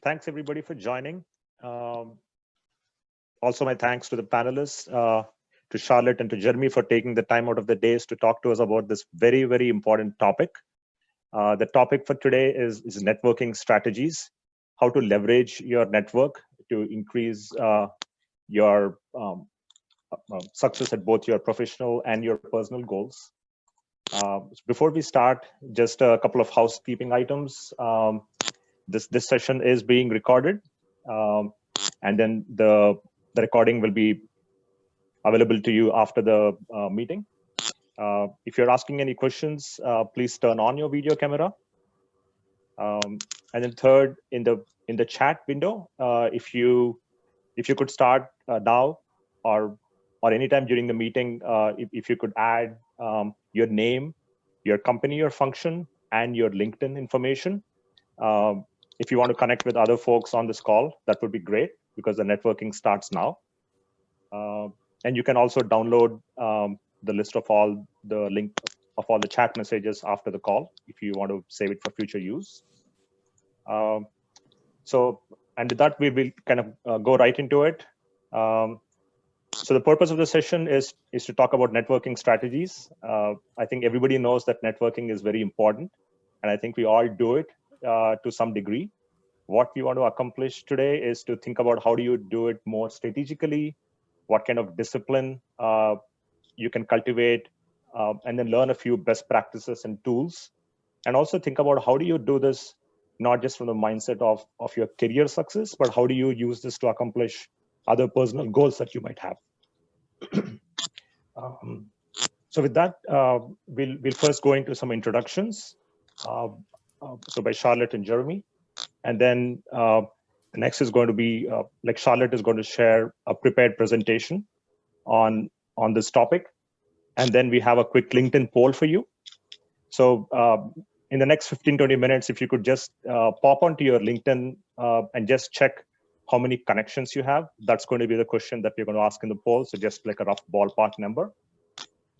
Thanks everybody for joining. Also, my thanks to the panelists, to Charlotte and to Jeremy for taking the time out of the days to talk to us about this very, very important topic. The topic for today is networking strategies, how to leverage your network to increase your success at both your professional and your personal goals. Before we start, just a couple of housekeeping items. This session is being recorded, and then the recording will be available to you after the meeting. If you're asking any questions, please turn on your video camera. And then third, in the chat window, if you could start now or anytime during the meeting, if you could add your name, your company, your function, and your LinkedIn information. If you want to connect with other folks on this call, that would be great because the networking starts now. And you can also download the list of all the link of all the chat messages after the call if you want to save it for future use. And with that, we will kind of go right into it. So the purpose of the session is to talk about networking strategies. I think everybody knows that networking is very important, and I think we all do it to some degree. What we want to accomplish today is to think about how do you do it more strategically, what kind of discipline you can cultivate, and then learn a few best practices and tools. And also think about how do you do this, not just from the mindset of your career success, but how do you use this to accomplish other personal goals that you might have. So with that, we'll first go into some introductions. So by Charlotte and Jeremy. And then the next is going to be, like Charlotte is going to share a prepared presentation on this topic. And then we have a quick LinkedIn poll for you. So in the next 15-20 minutes, if you could just pop onto your LinkedIn and just check how many connections you have. That's going to be the question that we're going to ask in the poll. So just like a rough ballpark number.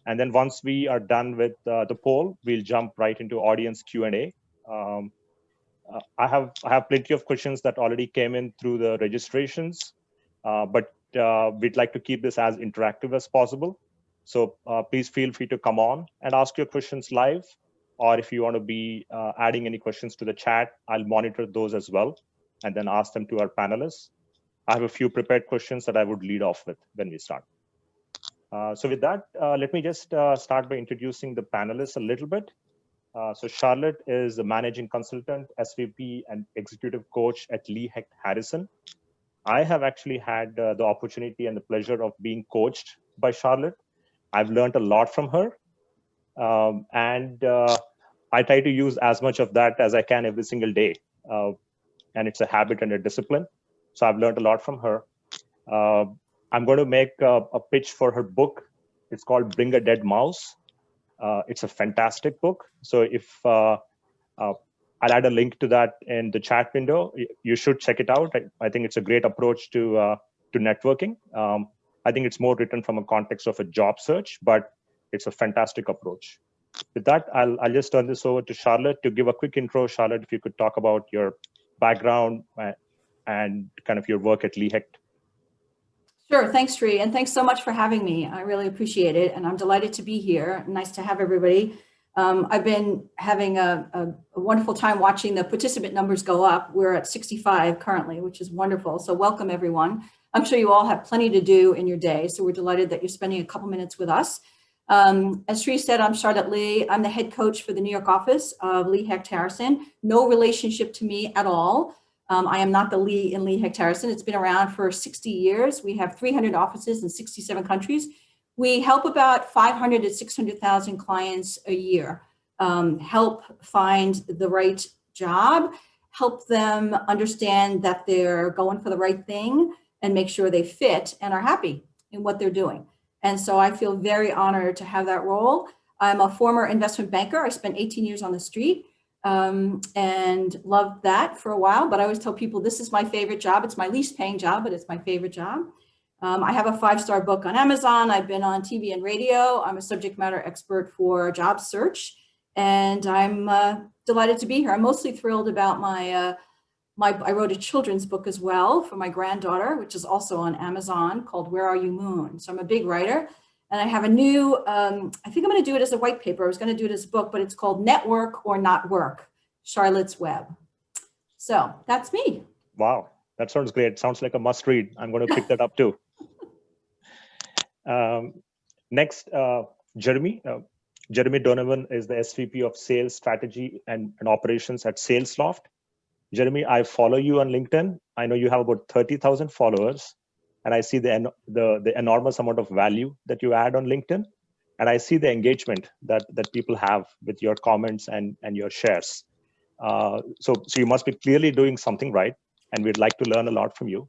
And then once we are done with the poll, we'll jump right into audience Q&A. I have plenty of questions that already came in through the registrations, but we'd like to keep this as interactive as possible. So please feel free to come on and ask your questions live, or if you want to be adding any questions to the chat, I'll monitor those as well and then ask them to our panelists. I have a few prepared questions that I would lead off with when we start. So with that, let me just start by introducing the panelists a little bit. So Charlotte is the managing consultant, SVP, and executive coach at Lee Hecht Harrison. I have actually had the opportunity and the pleasure of being coached by Charlotte. I've learned a lot from her. And I try to use as much of that as I can every single day. And it's a habit and a discipline. So I've learned a lot from her. I'm going to make a pitch for her book. It's called Bring a Dead Mouse. It's a fantastic book. So if I'll add a link to that in the chat window, you should check it out. I think it's a great approach to networking. I think it's more written from a context of a job search, but it's a fantastic approach. With that, I'll just turn this over to Charlotte to give a quick intro. Charlotte, if you could talk about your background and kind of your work at Lee Hecht. Sure, thanks, Sri, and thanks so much for having me. I really appreciate it, and I'm delighted to be here. Nice to have everybody. I've been having a wonderful time watching the participant numbers go up. We're at 65 currently, which is wonderful. So welcome, everyone. I'm sure you all have plenty to do in your day, so we're delighted that you're spending a couple minutes with us. As Sri said, I'm Charlotte Lee. I'm the head coach for the New York office of Lee Hecht Harrison. No relationship to me at all. I am not the Lee in Lee Hecht Harrison. It's been around for 60 years. We have 300 offices in 67 countries. We help about 500 to 600,000 clients a year, help find the right job, help them understand that they're going for the right thing and make sure they fit and are happy in what they're doing. And so I feel very honored to have that role. I'm a former investment banker. I spent 18 years on the street. And loved that for a while, but I always tell people this is my favorite job. It's my least paying job, but it's my favorite job. I have a 5-star book on Amazon. I've been on TV and radio. I'm a subject matter expert for job search, and I'm delighted to be here. I'm mostly thrilled about my I wrote a children's book as well for my granddaughter, which is also on Amazon, called Where Are You, Moon? So I'm a big writer. And I have a new, I think I'm going to do it as a white paper. I was going to do it as a book, but it's called Network or Not Work, Charlotte's Web. So that's me. Wow, that sounds great. Sounds like a must read. I'm going to pick that up too. Next, Jeremy. Jeremy Donovan is the SVP of Sales Strategy and Operations at SalesLoft. Jeremy, I follow you on LinkedIn. I know you have about 30,000 followers, and I see the enormous amount of value that you add on LinkedIn, and I see the engagement that people have with your comments and your shares. So you must be clearly doing something right, and we'd like to learn a lot from you.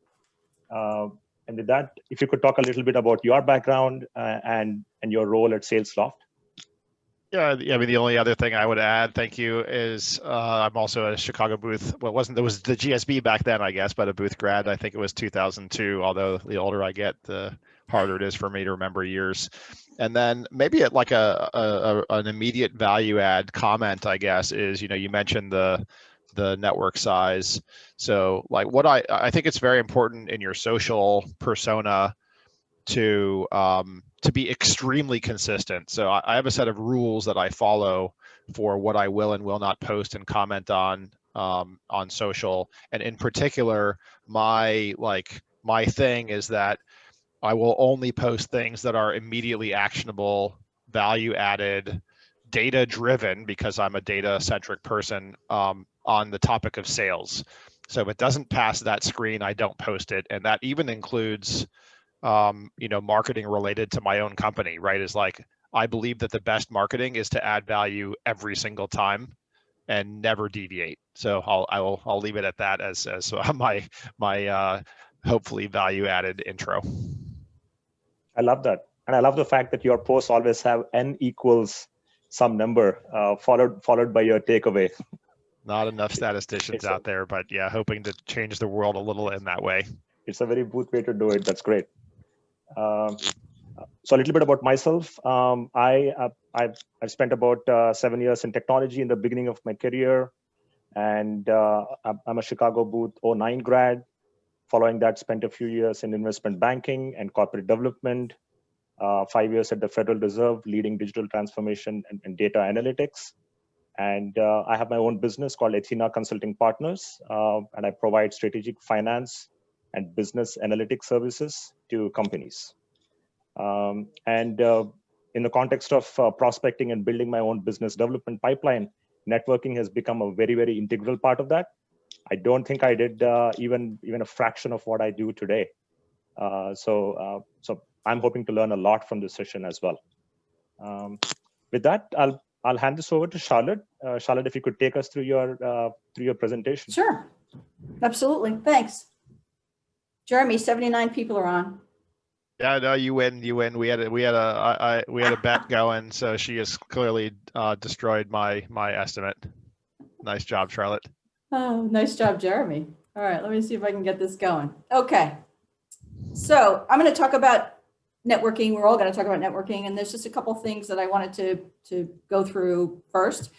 And with that, if you could talk a little bit about your background and your role at SalesLoft. Yeah, I mean, the only other thing I would add, thank you, is I'm also a Chicago booth. Well, there was the GSB back then, I guess, but a booth grad. I think it was 2002. Although the older I get, the harder it is for me to remember years. And then maybe at like an immediate value add comment, I guess, is, you know, you mentioned the network size. So like what I think it's very important in your social persona to be extremely consistent. So I have a set of rules that I follow for what I will and will not post and comment on social. And in particular, my thing is that I will only post things that are immediately actionable, value added, data driven, because I'm a data centric person, on the topic of sales. So if it doesn't pass that screen, I don't post it. And that even includes you know, marketing related to my own company, right? Is like, I believe that the best marketing is to add value every single time and never deviate. So I'll leave it at that as my hopefully value added intro. I love that. And I love the fact that your posts always have n equals some number followed by your takeaway. Not enough statisticians out there, but yeah, hoping to change the world a little in that way. It's a very booth way to do it. That's great. So a little bit about myself. I've spent about 7 years in technology in the beginning of my career, and I'm a Chicago booth 09 grad. Following that, spent a few years in investment banking and corporate development, 5 years at the Federal Reserve, leading digital transformation and data analytics. And I have my own business called Athena Consulting Partners, and I provide strategic finance and business analytics services to companies. And in the context of prospecting and building my own business development pipeline, networking has become a very, very integral part of that. I don't think I did even a fraction of what I do today. So I'm hoping to learn a lot from this session as well. With that, I'll hand this over to Charlotte. Charlotte, if you could take us through your presentation. Sure, absolutely. Thanks. Jeremy, 79 people are on. Yeah, no, you win. We had a bet going, so she has clearly destroyed my estimate. Nice job, Charlotte. Oh, nice job, Jeremy. All right, let me see if I can get this going. Okay, so I'm going to talk about networking. We're all going to talk about networking, and there's just a couple things that I wanted to go through first.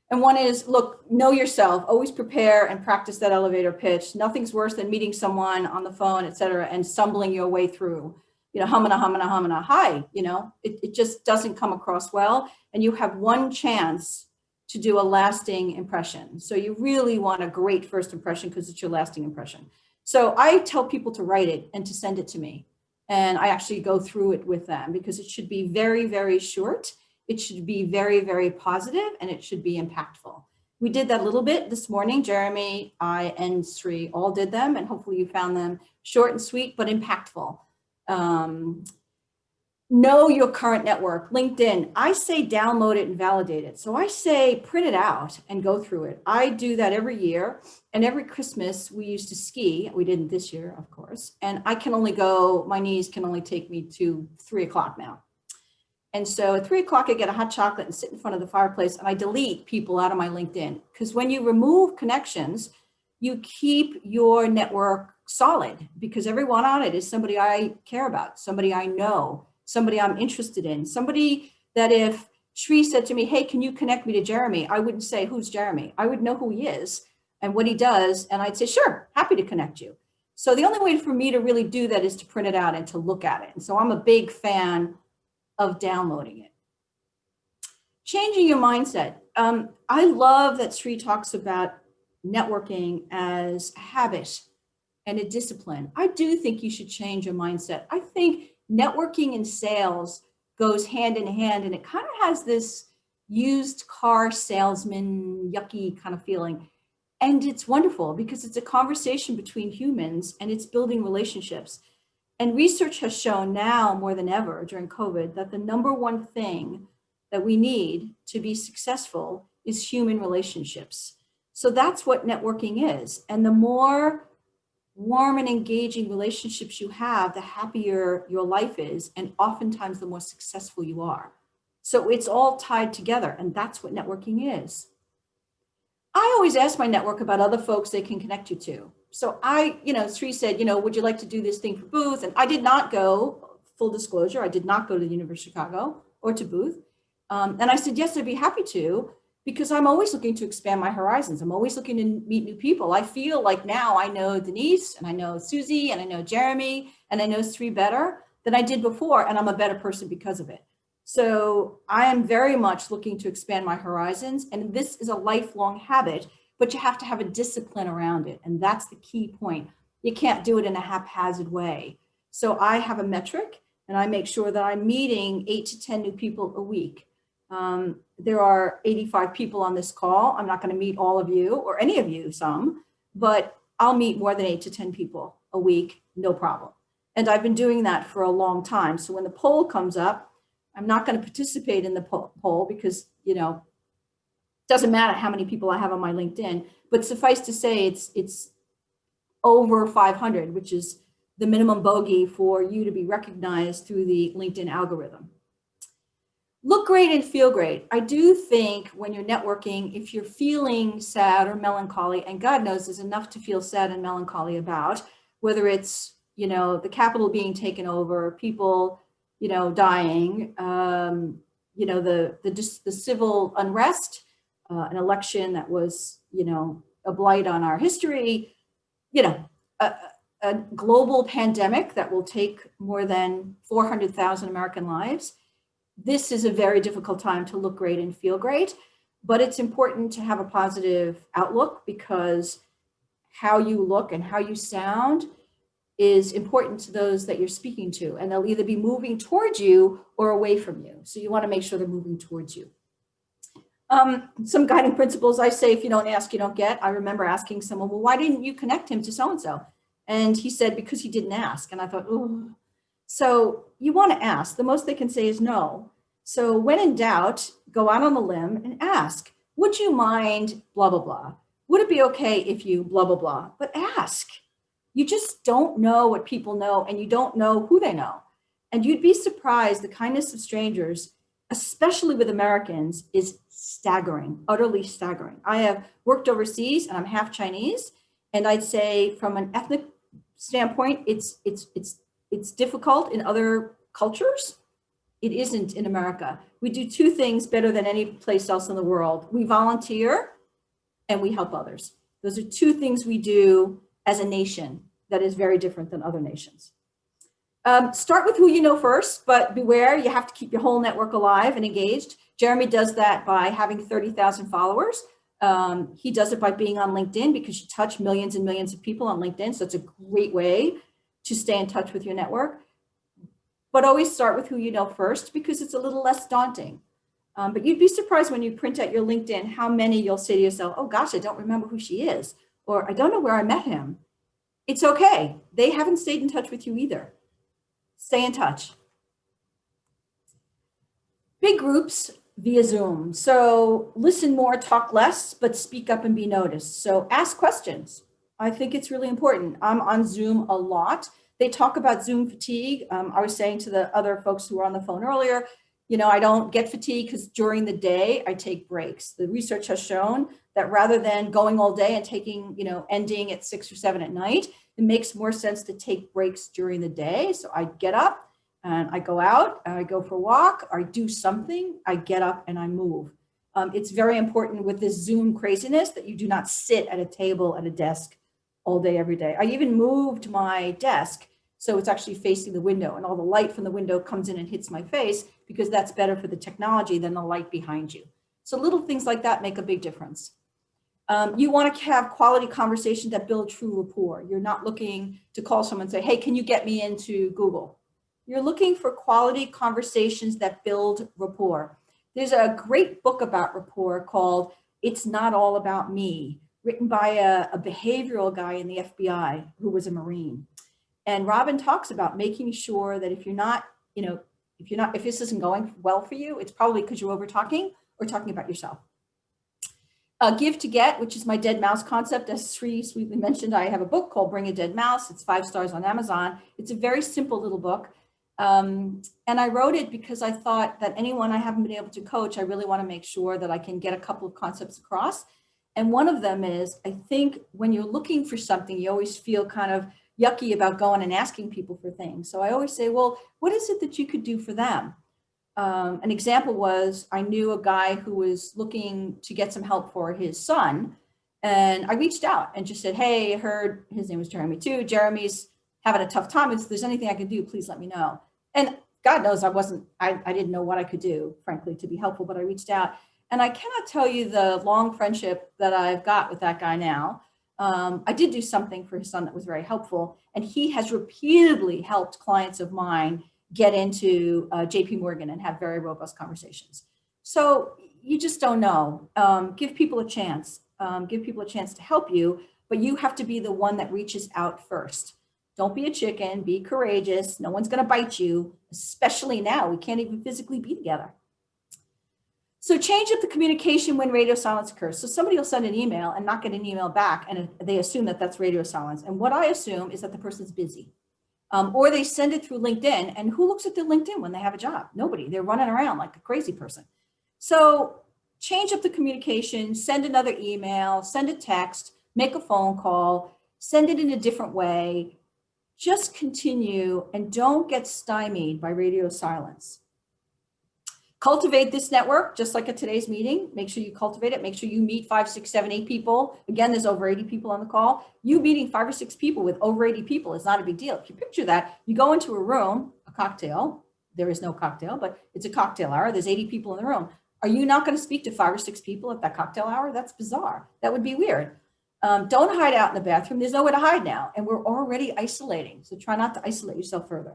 And one is, look, know yourself, always prepare and practice that elevator pitch. Nothing's worse than meeting someone on the phone, et cetera, and stumbling your way through, you know, humming, hi, you know, it just doesn't come across well. And you have one chance to do a lasting impression. So you really want a great first impression because it's your lasting impression. So I tell people to write it and to send it to me. And I actually go through it with them because it should be very, very short. It should be very, very positive, and it should be impactful. We did that a little bit this morning. Jeremy, I, and Sri all did them, and hopefully you found them short and sweet, but impactful. Know your current network. LinkedIn, I say download it and validate it. So I say print it out and go through it. I do that every year. And every Christmas we used to ski. We didn't this year, of course. And I can only go, my knees can only take me to 3 o'clock now. And so at 3 o'clock, I get a hot chocolate and sit in front of the fireplace, and I delete people out of my LinkedIn. Because when you remove connections, you keep your network solid, because everyone on it is somebody I care about, somebody I know, somebody I'm interested in, somebody that if Sri said to me, hey, can you connect me to Jeremy? I wouldn't say, who's Jeremy? I would know who he is. and what he does. And I'd say, sure, happy to connect you. So the only way for me to really do that is to print it out and to look at it. And so I'm a big fan of downloading it. Changing your mindset. I love that Sri talks about networking as a habit and a discipline. I do think you should change your mindset. I think networking and sales goes hand in hand, and it kind of has this used car salesman, yucky kind of feeling. And it's wonderful because it's a conversation between humans and it's building relationships. And research has shown now more than ever during COVID that the number one thing that we need to be successful is human relationships. So that's what networking is. And the more warm and engaging relationships you have, the happier your life is, and oftentimes the more successful you are. So it's all tied together, and that's what networking is. I always ask my network about other folks they can connect you to. So Sri said, would you like to do this thing for Booth? And I did not go, full disclosure, I did not go to the University of Chicago or to Booth. And I said, yes, I'd be happy to, because I'm always looking to expand my horizons. I'm always looking to meet new people. I feel like now I know Denise, and I know Susie, and I know Jeremy, and I know Sri better than I did before, and I'm a better person because of it. So I am very much looking to expand my horizons, and this is a lifelong habit, but you have to have a discipline around it, and that's the key point. You can't do it in a haphazard way. So I have a metric, and I make sure that I'm meeting 8 to 10 new people a week. There are 85 people on this call. I'm not going to meet all of you or any of you, but I'll meet more than 8 to 10 people a week, no problem. And I've been doing that for a long time. So when the poll comes up, I'm not going to participate in the poll because, it doesn't matter how many people I have on my LinkedIn, but suffice to say it's over 500, which is the minimum bogey for you to be recognized through the LinkedIn algorithm. Look great and feel great. I do think when you're networking, if you're feeling sad or melancholy, and God knows there's enough to feel sad and melancholy about, whether it's, the Capitol being taken over, people, dying, the civil unrest, an election that was, a blight on our history, a global pandemic that will take more than 400,000 American lives. This is a very difficult time to look great and feel great, but it's important to have a positive outlook because how you look and how you sound is important to those that you're speaking to, and they'll either be moving towards you or away from you. So you want to make sure they're moving towards you. Some guiding principles I say, if you don't ask, you don't get. I remember asking someone, well, why didn't you connect him to so-and-so? And he said, because he didn't ask. And I thought, oh. So you want to ask. The most they can say is no. So when in doubt, go out on a limb and ask, would you mind blah, blah, blah? Would it be okay if you blah, blah, blah? But ask. You just don't know what people know, and you don't know who they know. And you'd be surprised, the kindness of strangers, especially with Americans, is staggering, utterly staggering. I have worked overseas and I'm half Chinese. And I'd say from an ethnic standpoint, it's difficult in other cultures. It isn't in America. We do two things better than any place else in the world. We volunteer and we help others. Those are two things we do as a nation that is very different than other nations. Start with who you know first, but beware, you have to keep your whole network alive and engaged. Jeremy does that by having 30,000 followers. He does it by being on LinkedIn because you touch millions and millions of people on LinkedIn. So it's a great way to stay in touch with your network. But always start with who you know first because it's a little less daunting. But you'd be surprised when you print out your LinkedIn how many you'll say to yourself, oh gosh, I don't remember who she is, or I don't know where I met him. It's okay. They haven't stayed in touch with you either. Stay in touch. Big groups via Zoom. So listen more, talk less, but speak up and be noticed. So ask questions. I think it's really important. I'm on Zoom a lot. They talk about Zoom fatigue. I was saying to the other folks who were on the phone earlier, I don't get fatigue because during the day I take breaks. The research has shown that rather than going all day and taking, ending at 6 or 7 at night, it makes more sense to take breaks during the day. So I get up and I go out and I go for a walk, or I do something, I get up and I move. It's very important with this Zoom craziness that you do not sit at a table at a desk all day, every day. I even moved my desk so it's actually facing the window, and all the light from the window comes in and hits my face, because that's better for the technology than the light behind you. So little things like that make a big difference. You want to have quality conversations that build true rapport. You're not looking to call someone and say, hey, can you get me into Google? You're looking for quality conversations that build rapport. There's a great book about rapport called It's Not All About Me, written by a behavioral guy in the FBI who was a Marine. And Robin talks about making sure that if this isn't going well for you, it's probably because you're over talking or talking about yourself. Give to get, which is my dead mouse concept. As Sri sweetly mentioned, I have a book called Bring a Dead Mouse. It's 5 stars on Amazon. It's a very simple little book. And I wrote it because I thought that anyone I haven't been able to coach, I really want to make sure that I can get a couple of concepts across. And one of them is, I think when you're looking for something, you always feel kind of yucky about going and asking people for things. So I always say, well, what is it that you could do for them? An example was, I knew a guy who was looking to get some help for his son. And I reached out and just said, hey, I heard his name was Jeremy too. Jeremy's having a tough time. If there's anything I can do, please let me know. And God knows I didn't know what I could do, frankly, to be helpful, but I reached out. And I cannot tell you the long friendship that I've got with that guy now. I did do something for his son that was very helpful. And he has repeatedly helped clients of mine get into JP Morgan and have very robust conversations. So you just don't know. Give people a chance. Give people a chance to help you, but you have to be the one that reaches out first. Don't be a chicken, be courageous. No one's going to bite you, especially now. We can't even physically be together. So change up the communication when radio silence occurs. So somebody will send an email and not get an email back, and they assume that that's radio silence. And what I assume is that the person's busy. Or they send it through LinkedIn, and who looks at their LinkedIn when they have a job? Nobody. They're running around like a crazy person. So change up the communication, send another email, send a text, make a phone call, send it in a different way. Just continue and don't get stymied by radio silence. Cultivate this network, just like at today's meeting. Make sure you cultivate it. Make sure you meet 5, 6, 7, 8 people. Again, there's over 80 people on the call. You meeting 5 or 6 people with over 80 people is not a big deal. If you picture that, you go into a room, a cocktail. There is no cocktail, but it's a cocktail hour. There's 80 people in the room. Are you not going to speak to 5 or 6 people at that cocktail hour? That's bizarre. That would be weird. Don't hide out in the bathroom. There's nowhere to hide now. And we're already isolating. So try not to isolate yourself further.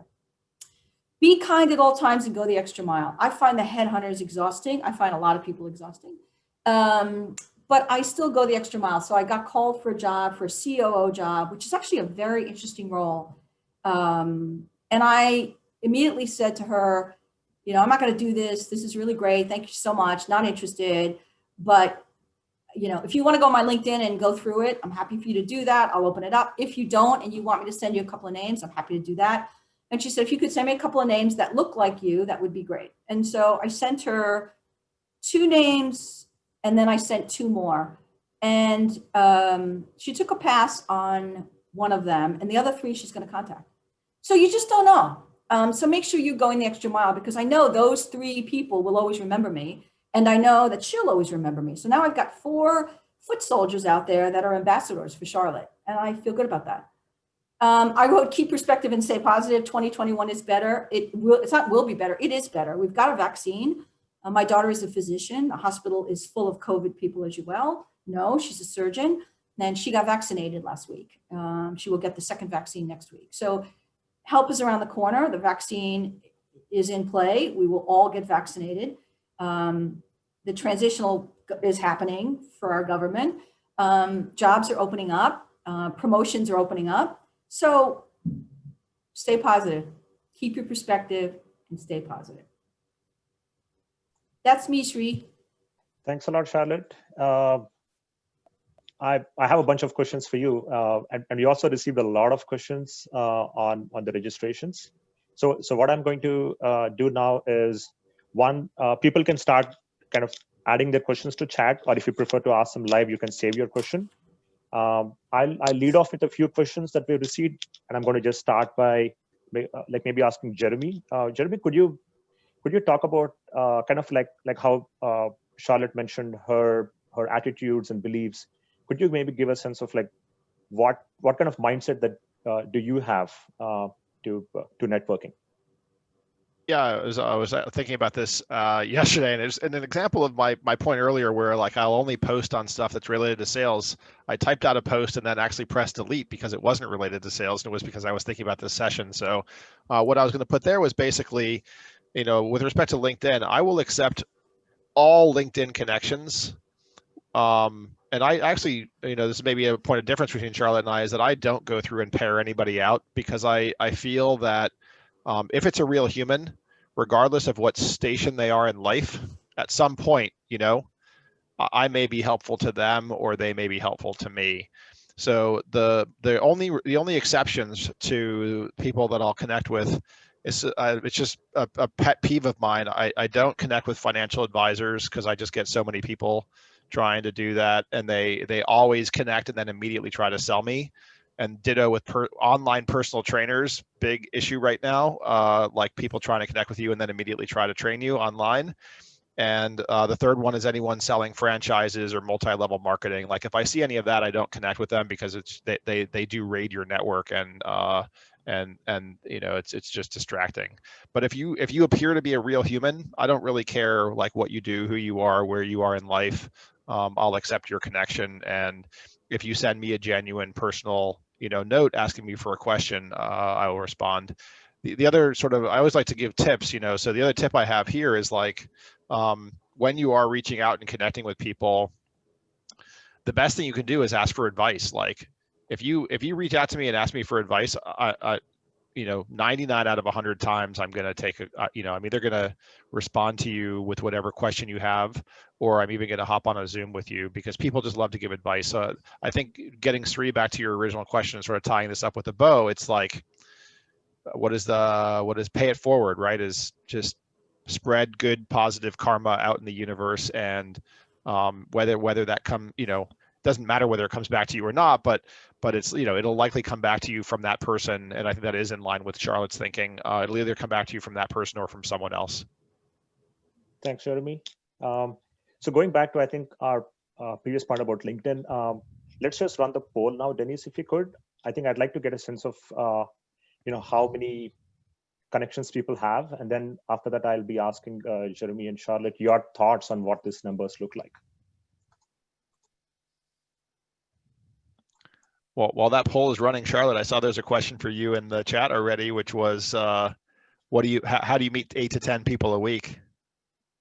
Be kind at all times and go the extra mile. I find the headhunters exhausting. I find a lot of people exhausting. But I still go the extra mile. So I got called for a job, for a COO job, which is actually a very interesting role. And I immediately said to her, I'm not going to do this. This is really great. Thank you so much. Not interested. But if you want to go on my LinkedIn and go through it, I'm happy for you to do that. I'll open it up. If you don't, and you want me to send you a couple of names, I'm happy to do that. And she said, if you could send me a couple of names that look like you, that would be great. And so I sent her 2 names, and then I sent 2 more. And she took a pass on one of them, and the other 3 she's going to contact. So you just don't know. So make sure you're going the extra mile, because I know those 3 people will always remember me. And I know that she'll always remember me. So now I've got 4 foot soldiers out there that are ambassadors for Charlotte. And I feel good about that. I wrote, keep perspective and stay positive. 2021 is better. It's not will be better. It is better. We've got a vaccine. My daughter is a physician. The hospital is full of COVID people, as you well know. She's a surgeon. And she got vaccinated last week. She will get the 2nd vaccine next week. So help is around the corner. The vaccine is in play. We will all get vaccinated. The transitional is happening for our government. Jobs are opening up. Promotions are opening up. So stay positive, keep your perspective, and stay positive. That's me, Sri. Thanks a lot, Charlotte. I have a bunch of questions for you. And we also received a lot of questions on the registrations. So what I'm going to do now is, one, people can start kind of adding their questions to chat, or if you prefer to ask them live, you can save your question. I'll lead off with a few questions that we received, and I'm going to just start by maybe asking Jeremy. Jeremy, could you talk about kind of like how Charlotte mentioned her attitudes and beliefs. Could you maybe give a sense of like what kind of mindset that do you have to networking? Yeah, I was thinking about this yesterday, and it's an example of my point earlier, where like I'll only post on stuff that's related to sales. I typed out a post and then actually pressed delete because it wasn't related to sales, and it was because I was thinking about this session. So what I was going to put there was basically, with respect to LinkedIn, I will accept all LinkedIn connections. And I actually, this may be a point of difference between Charlotte and I, is that I don't go through and pair anybody out, because I feel that if it's a real human, regardless of what station they are in life, at some point, I may be helpful to them or they may be helpful to me. So the only exceptions to people that I'll connect with is it's just a pet peeve of mine. I don't connect with financial advisors because I just get so many people trying to do that, and they always connect and then immediately try to sell me. And ditto with online personal trainers, big issue right now. Like people trying to connect with you and then immediately try to train you online. And the third one is anyone selling franchises or multi-level marketing. Like if I see any of that, I don't connect with them, because they do raid your network, and it's just distracting. But if you appear to be a real human, I don't really care like what you do, who you are, where you are in life. I'll accept your connection, and if you send me a genuine personal note asking me for a question, I will respond. The other sort of, I always like to give tips, so the other tip I have here is like, when you are reaching out and connecting with people, the best thing you can do is ask for advice. Like if you reach out to me and ask me for advice, I 99 out of 100 times I'm going to take I'm either going to respond to you with whatever question you have, or I'm even going to hop on a Zoom with you, because people just love to give advice. So I think getting Sri back to your original question, sort of tying this up with a bow, it's like, what is pay it forward, right? Is just spread good, positive karma out in the universe. And whether that doesn't matter whether it comes back to you or not, but it's, it'll likely come back to you from that person. And I think that is in line with Charlotte's thinking. It'll either come back to you from that person or from someone else. Thanks, Jeremy. So going back to, I think, our previous part about LinkedIn, let's just run the poll now, Denise, if you could. I think I'd like to get a sense of, how many connections people have. And then after that, I'll be asking Jeremy and Charlotte your thoughts on what these numbers look like. Well, while that poll is running, Charlotte, I saw there's a question for you in the chat already, which was, how do you meet 8 to 10 people a week?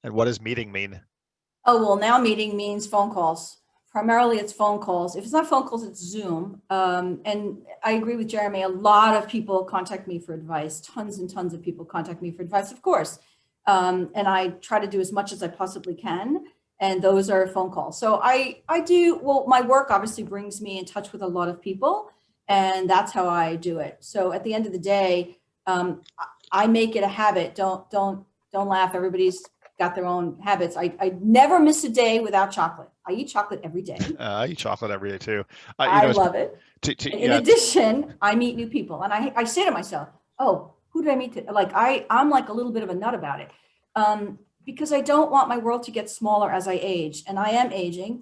And what does meeting mean? Oh, well, now meeting means phone calls. Primarily it's phone calls. If it's not phone calls, it's Zoom. And I agree with Jeremy. A lot of people contact me for advice. Tons and tons of people contact me for advice, of course. And I try to do as much as I possibly can. And those are phone calls. So I do, well, my work obviously brings me in touch with a lot of people, and that's how I do it. So at the end of the day, I make it a habit. Don't laugh. Everybody's got their own habits. I never miss a day without chocolate. I eat chocolate every day. I eat chocolate every day too. I love it. In addition, I meet new people, and I say to myself, oh, who did I meet today? Like I'm like a little bit of a nut about it. Because I don't want my world to get smaller as I age, and I am aging.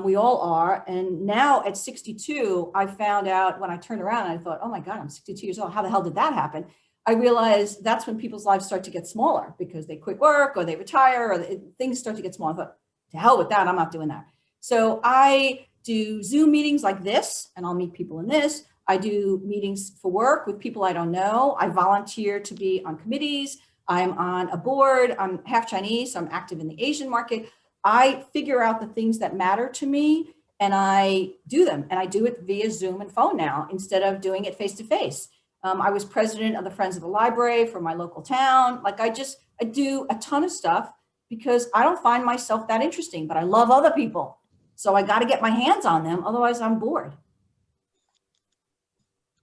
We all are. And now at 62, I found out when I turned around and I thought, oh my God, I'm 62 years old. How the hell did that happen? I realized that's when people's lives start to get smaller because they quit work or they retire or things start to get smaller. I thought, to hell with that. I'm not doing that. So I do Zoom meetings like this, and I'll meet people in this. I do meetings for work with people I don't know. I volunteer to be on committees. I'm on a board. I'm half Chinese, so I'm active in the Asian market. I figure out the things that matter to me and I do them. And I do it via Zoom and phone now instead of doing it face to face. I was president of the Friends of the Library for my local town. Like I do a ton of stuff because I don't find myself that interesting, but I love other people. So I got to get my hands on them. Otherwise I'm bored.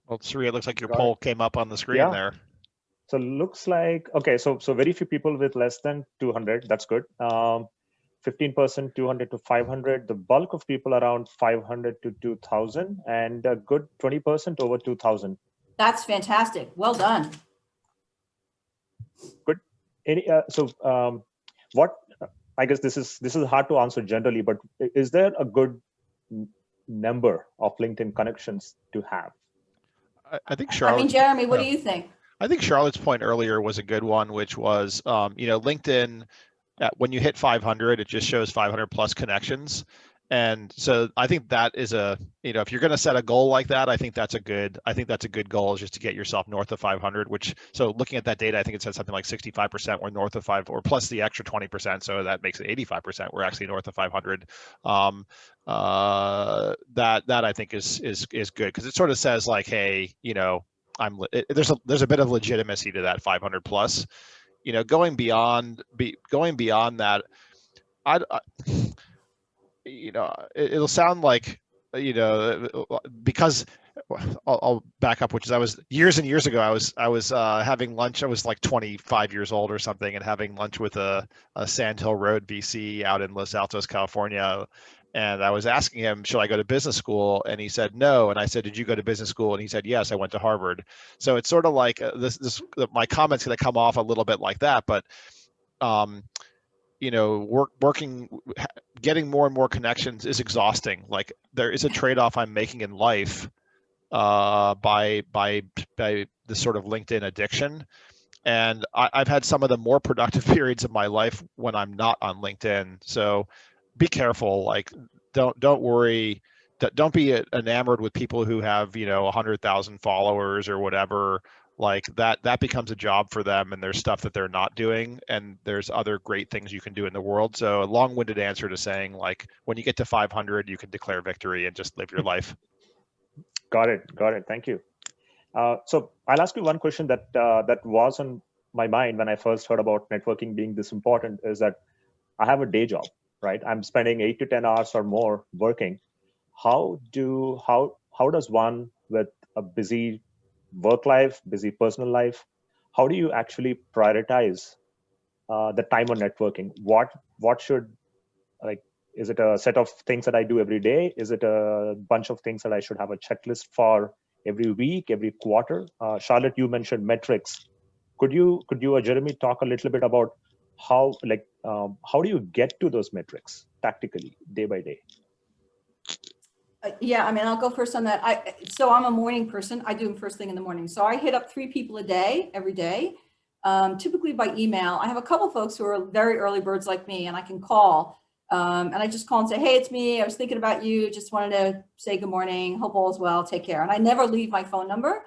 Well, Sri, it looks like your poll came up on the screen there. So looks like, okay, so very few people with less than 200, that's good. 15%, 200 to 500. The bulk of people around 500 to 2,000, and a good 20% over 2,000. That's fantastic. Well done. Good. What I guess this is hard to answer generally, but is there a good number of LinkedIn connections to have? I think I mean, Charlotte's. Jeremy, what do you think? I think Charlotte's point earlier was a good one, which was, LinkedIn, when you hit 500, it just shows 500 plus connections. And so I think that is if you're going to set a goal like that, I think that's a good goal, is just to get yourself north of 500, so looking at that data, I think it said something like 65% were north of 5, or plus the extra 20%. So that makes it 85%. We're actually north of 500. That I think is good, because it sort of says like, hey, there's a bit of legitimacy to that 500 plus. Going beyond that, it'll sound like, because I'll back up, which is, I was years and years ago, I was having lunch. I was like 25 years old or something, and having lunch with a Sand Hill Road VC out in Los Altos, California. And I was asking him, should I go to business school? And he said, no. And I said, did you go to business school? And he said, yes, I went to Harvard. So it's sort of like my comment's going to come off a little bit like that, but getting more and more connections is exhausting. Like, there is a trade-off I'm making in life by this sort of LinkedIn addiction. And I've had some of the more productive periods of my life when I'm not on LinkedIn. So be careful. Like, don't worry. Don't be enamored with people who have 100,000 followers or whatever. Like that becomes a job for them, and there's stuff that they're not doing, and there's other great things you can do in the world. So a long-winded answer to saying, like, when you get to 500, you can declare victory and just live your life. Got it. Thank you. So I'll ask you one question that was on my mind when I first heard about networking being this important, is that I have a day job, right? I'm spending 8 to 10 hours or more working. How does one, with a busy work life, busy personal life, how do you actually prioritize the time on networking? What should, like, is it a set of things that I do every day? Is it a bunch of things that I should have a checklist for every week, every quarter? Charlotte, you mentioned metrics. Could you or Jeremy talk a little bit about how do you get to those metrics tactically, day by day? Yeah, I mean, I'll go first on that. So I'm a morning person. I do them first thing in the morning. So I hit up 3 people a day, every day, typically by email. I have a couple folks who are very early birds like me, and I can call. And I just call and say, hey, it's me. I was thinking about you. Just wanted to say good morning. Hope all is well. Take care. And I never leave my phone number.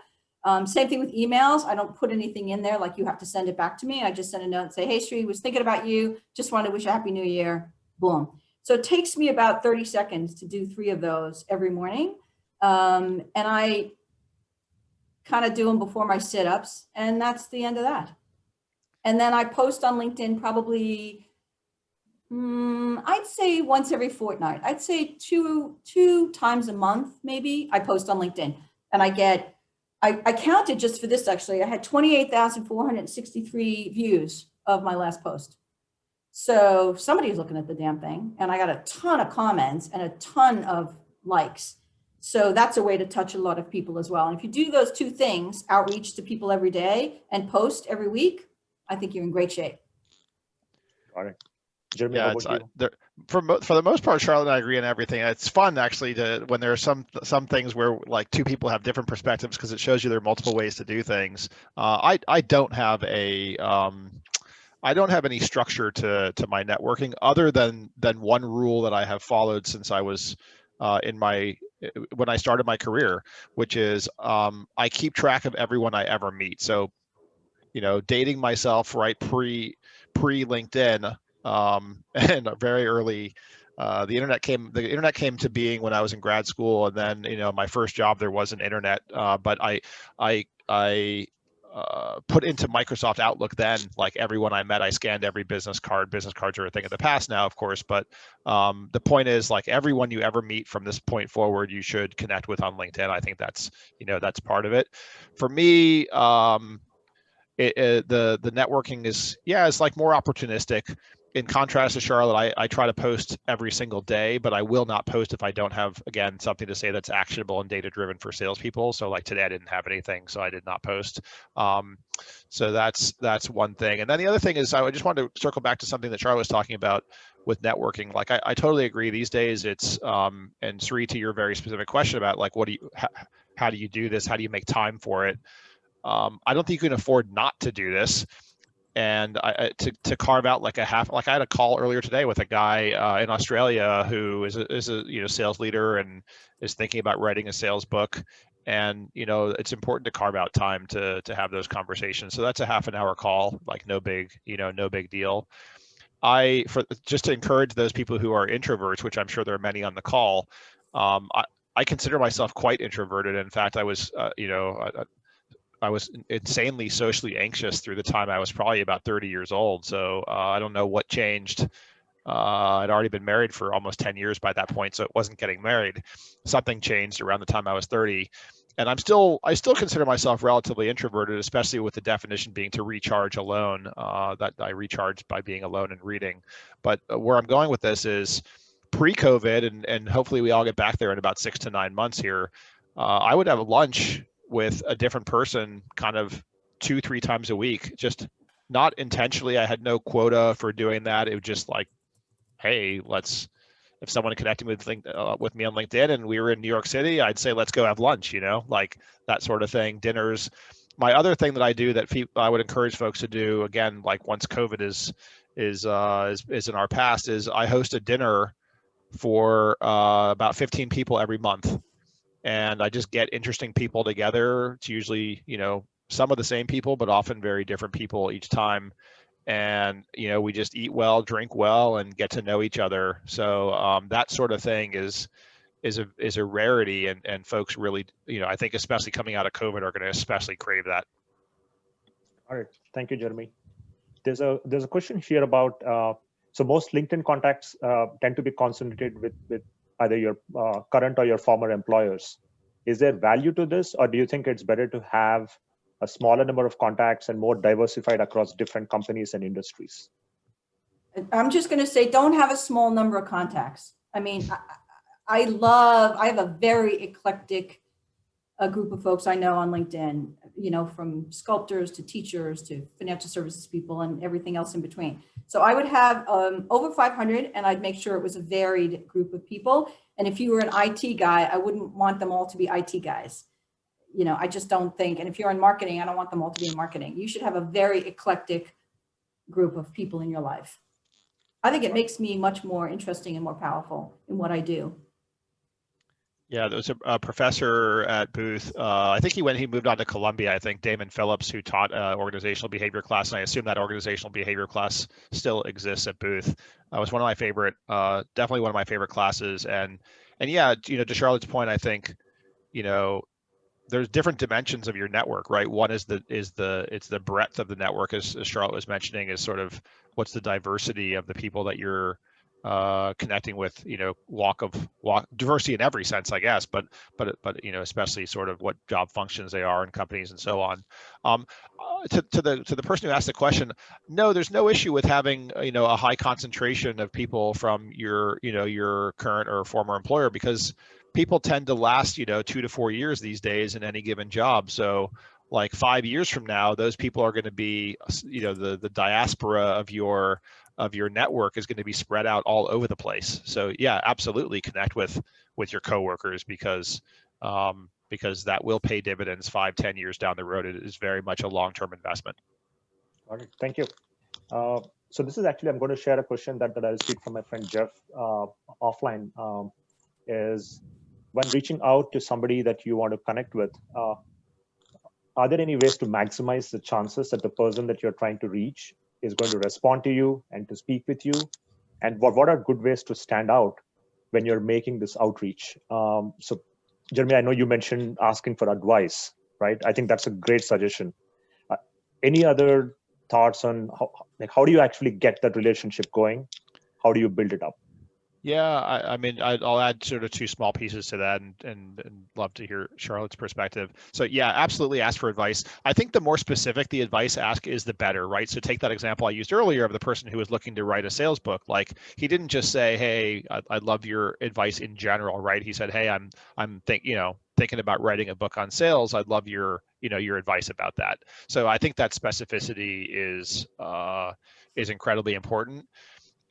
Same thing with emails. I don't put anything in there like you have to send it back to me. I just send a note and say, hey, Sri, was thinking about you. Just wanted to wish a happy new year. Boom. So it takes me about 30 seconds to do 3 of those every morning. And I kind of do them before my sit-ups, and that's the end of that. And then I post on LinkedIn probably, I'd say once every fortnight. I'd say two times a month, maybe, I post on LinkedIn. And I counted just for this, actually. I had 28,463 views of my last post. So somebody's looking at the damn thing, and I got a ton of comments and a ton of likes. So that's a way to touch a lot of people as well. And if you do those 2 things, outreach to people every day and post every week, I think you're in great shape. All right. Jeremy, Yeah, for the most part, Charlotte and I agree on everything. It's fun, actually, when there are some things where, like, 2 people have different perspectives, because it shows you there are multiple ways to do things. I don't have any structure to my networking, other than one rule that I have followed since I was when I started my career, which is I keep track of everyone I ever meet. So, dating myself right pre LinkedIn, and very early, the internet came to being when I was in grad school, and then my first job, there wasn't internet, but I put into Microsoft Outlook then, like, everyone I met, I scanned every business card. Business cards are a thing of the past now, of course, but the point is, like, everyone you ever meet from this point forward, you should connect with on LinkedIn. I think that's part of it. For me, the networking is, it's like more opportunistic. in contrast to Charlotte, I try to post every single day, but I will not post if I don't have, again, something to say that's actionable and data driven for salespeople. So like today I didn't have anything, so I did not post. So that's one thing. And then the other thing is I just wanted to circle back to something that Charlotte was talking about with networking. Like I totally agree. These days it's, and Sri, to your very specific question about like, how do you do this? How do you make time for it? I don't think you can afford not to do this. And to carve out like I had a call earlier today with a guy in Australia who is a sales leader and is thinking about writing a sales book. And it's important to carve out time to have those conversations. So that's a half an hour call, like no big deal. Just to encourage those people who are introverts, which I'm sure there are many on the call. I consider myself quite introverted. In fact, I was insanely socially anxious through the time I was probably about 30 years old. So I don't know what changed. I'd already been married for almost 10 years by that point, so it wasn't getting married. Something changed around the time I was 30. And I still consider myself relatively introverted, especially with the definition being to recharge alone, that I recharge by being alone and reading. But where I'm going with this is pre-COVID, and hopefully we all get back there in about 6 to 9 months here, I would have lunch with a different person kind of 2-3 times a week, just not intentionally. I had no quota for doing that. It was just like, hey, if someone connected with me on LinkedIn and we were in New York City, I'd say, let's go have lunch, like that sort of thing, dinners. My other thing that I do that I would encourage folks to do, again, like once COVID is in our past, is I host a dinner for about 15 people every month. And I just get interesting people together. It's usually, some of the same people, but often very different people each time. And, we just eat well, drink well, and get to know each other. So that sort of thing is a rarity, and folks really, I think especially coming out of COVID are going to especially crave that. All right, thank you, Jeremy. There's a question here about, so most LinkedIn contacts tend to be concentrated with either your current or your former employers. Is there value to this, or do you think it's better to have a smaller number of contacts and more diversified across different companies and industries? I'm just going to say, don't have a small number of contacts. I mean, I have a very eclectic group of folks I know on LinkedIn, from sculptors to teachers to financial services people and everything else in between. So I would have over 500, and I'd make sure it was a varied group of people. And if you were an IT guy, I wouldn't want them all to be IT guys. I just don't think, and if you're in marketing, I don't want them all to be in marketing. You should have a very eclectic group of people in your life. I think it makes me much more interesting and more powerful in what I do. Yeah, there was a professor at Booth. I think he moved on to Columbia. I think Damon Phillips, who taught organizational behavior class, and I assume that organizational behavior class still exists at Booth. It was one of my favorite, definitely one of my favorite classes. And yeah, to Charlotte's point, I think, there's different dimensions of your network, right? One is the breadth of the network, as Charlotte was mentioning, is sort of what's the diversity of the people that you're connecting with, walk diversity in every sense, I guess, but especially sort of what job functions they are in companies and so on. To the person who asked the question, no, there's no issue with having a high concentration of people from your current or former employer, because people tend to last 2 to 4 years these days in any given job. So like 5 years from now, those people are going to be the diaspora of your network is going to be spread out all over the place. So yeah, absolutely connect with your coworkers, because that will pay dividends 5-10 years down the road. It is very much a long-term investment. All right, thank you. So this is actually, I'm going to share a question that I received from my friend Jeff offline. Is when reaching out to somebody that you want to connect with, are there any ways to maximize the chances that the person that you're trying to reach is going to respond to you and to speak with you? And what are good ways to stand out when you're making this outreach? So Jeremy, I know you mentioned asking for advice, right? I think that's a great suggestion. Any other thoughts on how do you actually get that relationship going? How do you build it up? Yeah, I mean, I'll add sort of two small pieces to that, and love to hear Charlotte's perspective. So yeah, absolutely ask for advice. I think the more specific the advice ask is, the better, right? So take that example I used earlier of the person who was looking to write a sales book. Like, he didn't just say, "Hey, I'd love your advice in general," right? He said, "Hey, I'm thinking about writing a book on sales. I'd love your your advice about that." So I think that specificity is incredibly important.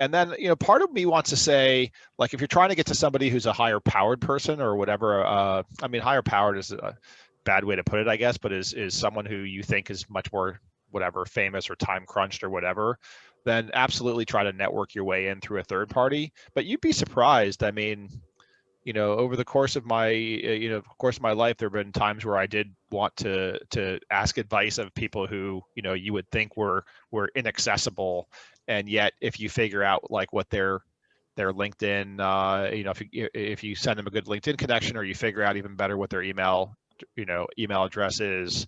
And then, part of me wants to say, like, if you're trying to get to somebody who's a higher powered person or whatever, I mean, higher powered is a bad way to put it, I guess, but is someone who you think is much more, whatever, famous or time crunched or whatever, then absolutely try to network your way in through a third party. But you'd be surprised. I mean, over the course of my, my life, there have been times where I did want to ask advice of people who, you would think were inaccessible. And yet, if you figure out like what their LinkedIn, if you send them a good LinkedIn connection, or you figure out even better what their email address is,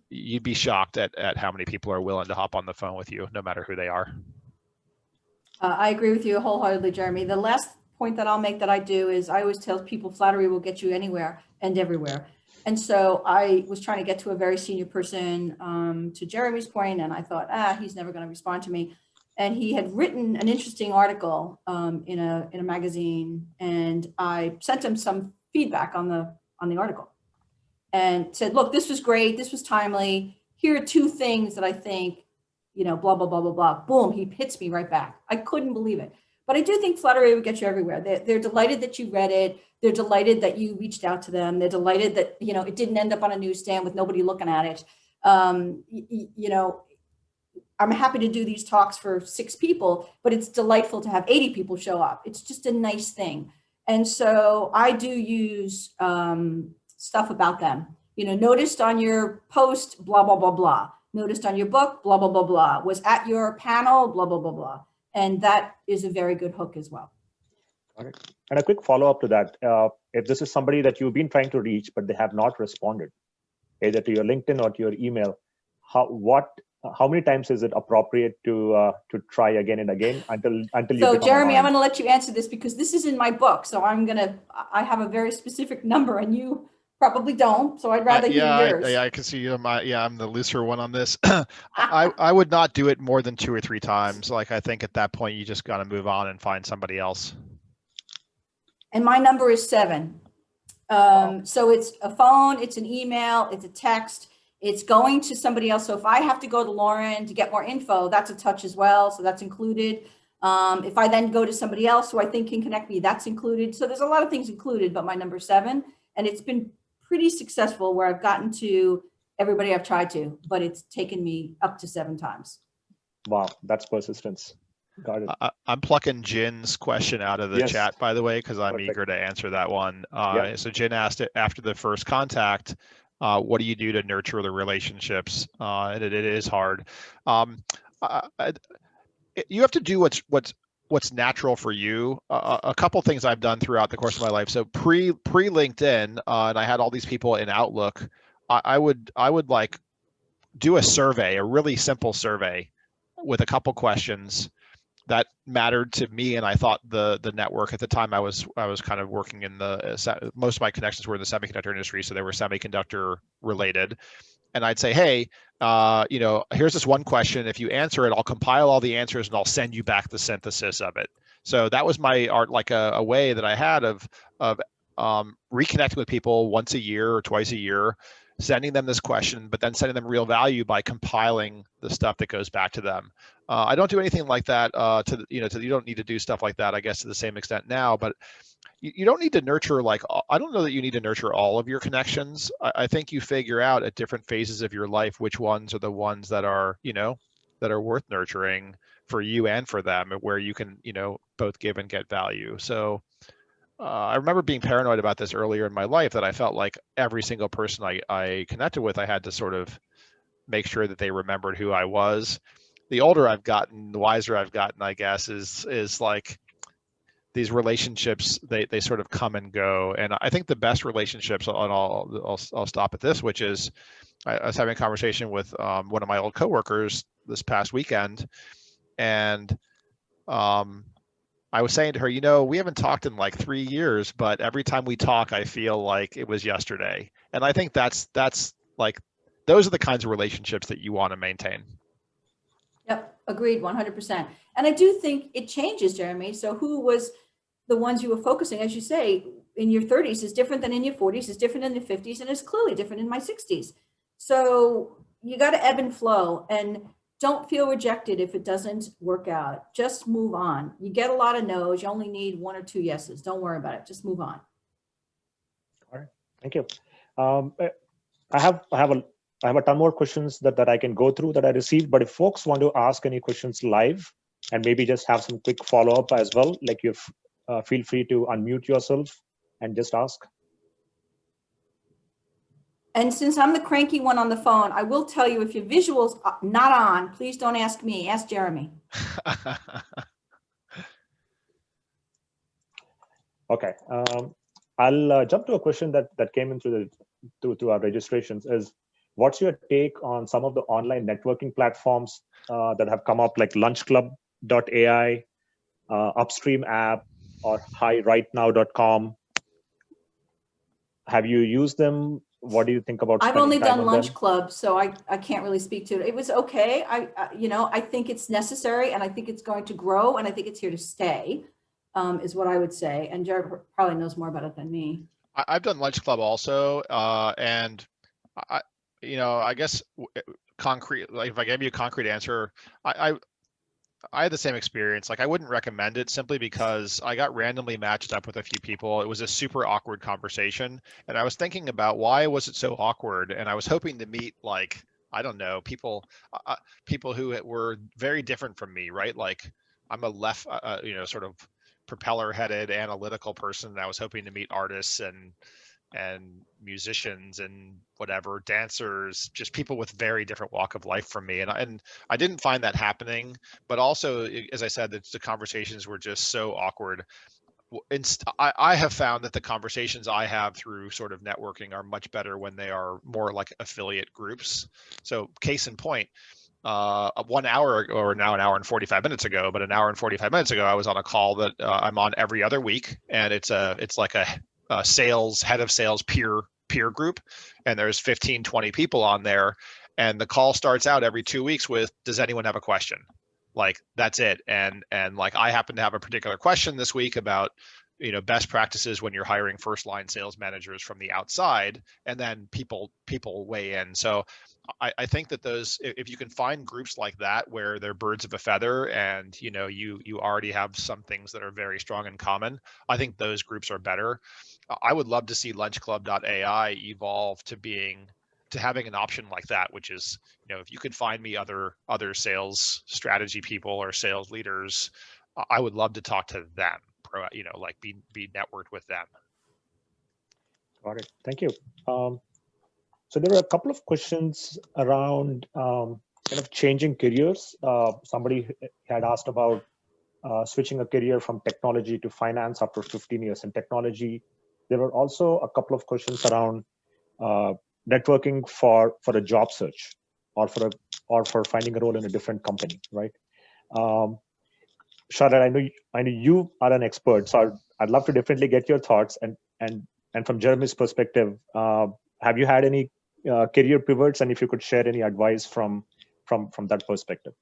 you'd be shocked at how many people are willing to hop on the phone with you, no matter who they are. I agree with you wholeheartedly, Jeremy. The last point that I'll make that I do is I always tell people flattery will get you anywhere and everywhere. And so I was trying to get to a very senior person, to Jeremy's point, and I thought, he's never going to respond to me. And he had written an interesting article in a magazine, and I sent him some feedback on the article and said, look, this was great. This was timely. Here are two things that I think, blah, blah, blah, blah, blah. Boom, he hits me right back. I couldn't believe it. But I do think flattery would get you everywhere. They're delighted that you read it. They're delighted that you reached out to them. They're delighted that, it didn't end up on a newsstand with nobody looking at it. I'm happy to do these talks for 6 people, but it's delightful to have 80 people show up. It's just a nice thing. And so I do use stuff about them. Noticed on your post, blah, blah, blah, blah. Noticed on your book, blah, blah, blah, blah. Was at your panel, blah, blah, blah, blah. And that is a very good hook as well. Got it. And a quick follow-up to that. If this is somebody that you've been trying to reach, but they have not responded, either to your LinkedIn or to your email, how many times is it appropriate to try again and again until you So become Jeremy, aligned? I'm going to let you answer this because this is in my book. So I have a very specific number and you probably don't. So I'd rather hear yours. I can see I'm the looser one on this. I would not do it more than 2 or 3 times. Like, I think at that point you just got to move on and find somebody else. And my number is 7. So it's a phone, it's an email, it's a text, it's going to somebody else. So if I have to go to Lauren to get more info, that's a touch as well. So that's included. If I then go to somebody else who I think can connect me, that's included. So there's a lot of things included, but my number 7, and it's been pretty successful where I've gotten to everybody I've tried to, but it's taken me up to 7 times. Wow, that's persistence. Got it. I'm plucking Jin's question out of the chat, by the way, because I'm eager to answer that one. So Jin asked it after the first contact, what do you do to nurture the relationships? And it is hard. You have to do what's natural for you. A couple things I've done throughout the course of my life. So pre LinkedIn, and I had all these people in Outlook. I would like do a survey, a really simple survey with a couple questions that mattered to me, and I thought the network at the time I was kind of working in most of my connections were in the semiconductor industry, so they were semiconductor related. And I'd say, hey, here's this one question. If you answer it, I'll compile all the answers and I'll send you back the synthesis of it. So that was my art, like a way that I had of reconnecting with people once a year or twice a year, sending them this question, but then sending them real value by compiling the stuff that goes back to them. I don't do anything like that. You don't need to do stuff like that, I guess, to the same extent now. But you don't need to nurture, I don't know that you need to nurture all of your connections. I think you figure out at different phases of your life which ones are the ones that are worth nurturing for you and for them, where you can both give and get value. So. I remember being paranoid about this earlier in my life, that I felt like every single person I connected with, I had to sort of make sure that they remembered who I was. The older I've gotten, the wiser I've gotten, I guess, is like these relationships, they sort of come and go. And I think the best relationships, and I'll stop at this, which is I was having a conversation with one of my old coworkers this past weekend, and I was saying to her, you know, we haven't talked in like 3 years, but every time we talk, I feel like it was yesterday. And I think that's like, those are the kinds of relationships that you want to maintain. Yep, agreed, 100%. And I do think it changes, Jeremy. So who was the ones you were focusing, as you say, in your 30s is different than in your 40s, is different in your 50s, and is clearly different in my 60s. So you got to ebb and flow, and don't feel rejected if it doesn't work out. Just move on. You get a lot of no's. You only need 1 or 2 yeses. Don't worry about it. Just move on. All right, thank you. I have a ton more questions that I can go through that I received, but if folks want to ask any questions live and maybe just have some quick follow-up as well, like you feel free to unmute yourself and just ask. And since I'm the cranky one on the phone, I will tell you, if your visual's not on, please don't ask me, ask Jeremy. Okay, I'll jump to a question that came in through our registrations. Is what's your take on some of the online networking platforms that have come up, like lunchclub.ai, Upstream app, or hirightnow.com? Have you used them? What do you think about? I've only done Lunch them? Club, so I can't really speak to it. It was okay. I think it's necessary, and I think it's going to grow, and I think it's here to stay, is what I would say. And Jared probably knows more about it than me. I've done Lunch Club also, and I guess concrete. Like, if I gave you a concrete answer, I had the same experience. Like, I wouldn't recommend it simply because I got randomly matched up with a few people. It was a super awkward conversation. And I was thinking about why was it so awkward? And I was hoping to meet, like, I don't know, people who were very different from me, right? Like, I'm a sort of propeller headed analytical person. And I was hoping to meet artists and musicians and whatever, dancers, just people with very different walk of life from me. And I didn't find that happening, but also, as I said, the conversations were just so awkward. I have found that the conversations I have through sort of networking are much better when they are more like affiliate groups. So case in point, 1 hour, or now an hour and 45 minutes ago, but an hour and 45 minutes ago, I was on a call that I'm on every other week, and it's like a head of sales peer group, and there's 15-20 people on there, and the call starts out every 2 weeks with, does anyone have a question? Like, that's it. And like, I happen to have a particular question this week about best practices when you're hiring first line sales managers from the outside, and then people weigh in. So I think that if you can find groups like that where they're birds of a feather, and you already have some things that are very strong in common, I think those groups are better. I would love to see lunchclub.ai evolve to having an option like that, which is, if you could find me other sales strategy people or sales leaders, I would love to talk to them, like be networked with them. Got it. Thank you. So there were a couple of questions around kind of changing careers. Somebody had asked about switching a career from technology to finance after 15 years in technology. There were also a couple of questions around networking for a job search, or for finding a role in a different company, right? Charlotte, I know you are an expert, so I'd love to definitely get your thoughts. And from Jeremy's perspective, have you had any career pivots, and if you could share any advice from that perspective?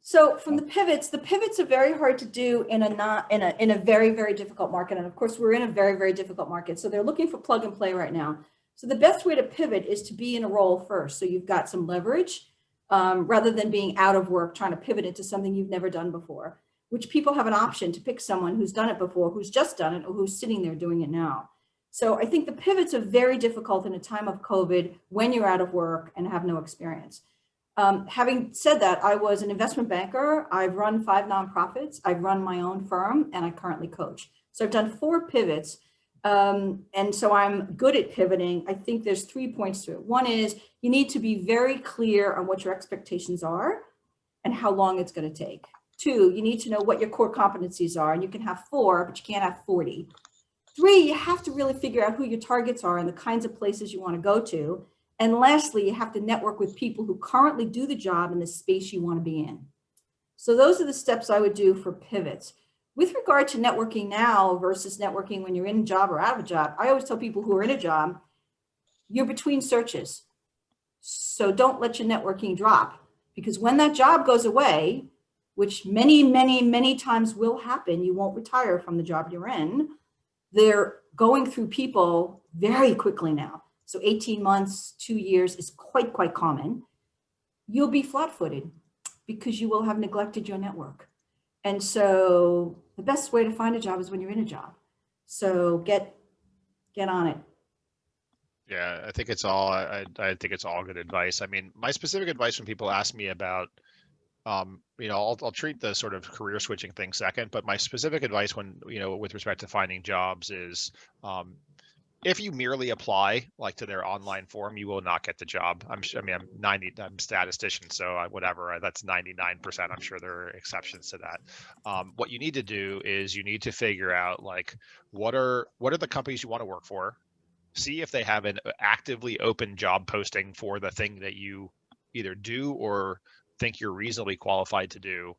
So from the pivots are very hard to do in a very, very difficult market. And of course, we're in a very, very difficult market. So they're looking for plug and play right now. So the best way to pivot is to be in a role first. So you've got some leverage, rather than being out of work, trying to pivot into something you've never done before, which people have an option to pick someone who's done it before, who's just done it, or who's sitting there doing it now. So I think the pivots are very difficult in a time of COVID when you're out of work and have no experience. Having said that, I was an investment banker. I've run 5 nonprofits. I've run my own firm, and I currently coach. So I've done 4 pivots. And so I'm good at pivoting. I think there's 3 points to it. One is you need to be very clear on what your expectations are and how long it's going to take. 2, you need to know what your core competencies are, and you can have 4, but you can't have 40. 3, you have to really figure out who your targets are and the kinds of places you want to go to. And lastly, you have to network with people who currently do the job in the space you want to be in. So those are the steps I would do for pivots. With regard to networking now versus networking when you're in a job or out of a job, I always tell people who are in a job, you're between searches. So don't let your networking drop, because when that job goes away, which many, many, many times will happen, you won't retire from the job you're in. They're going through people very quickly now. So 18 months, 2 years is quite common. You'll be flat-footed because you will have neglected your network. And so the best way to find a job is when you're in a job. So get on it. Yeah, I think it's all, I think it's all good advice. I mean, my specific advice when people ask me about, you know, I'll treat the sort of career switching thing second, but my specific advice when, you know, with respect to finding jobs is, if you merely apply like to their online form, you will not get the job. I'm I'm statistician, so whatever, that's 99%. I'm sure there are exceptions to that. What you need to do is you need to figure out like, what are the companies you want to work for? See if they have an actively open job posting for the thing that you either do or think you're reasonably qualified to do.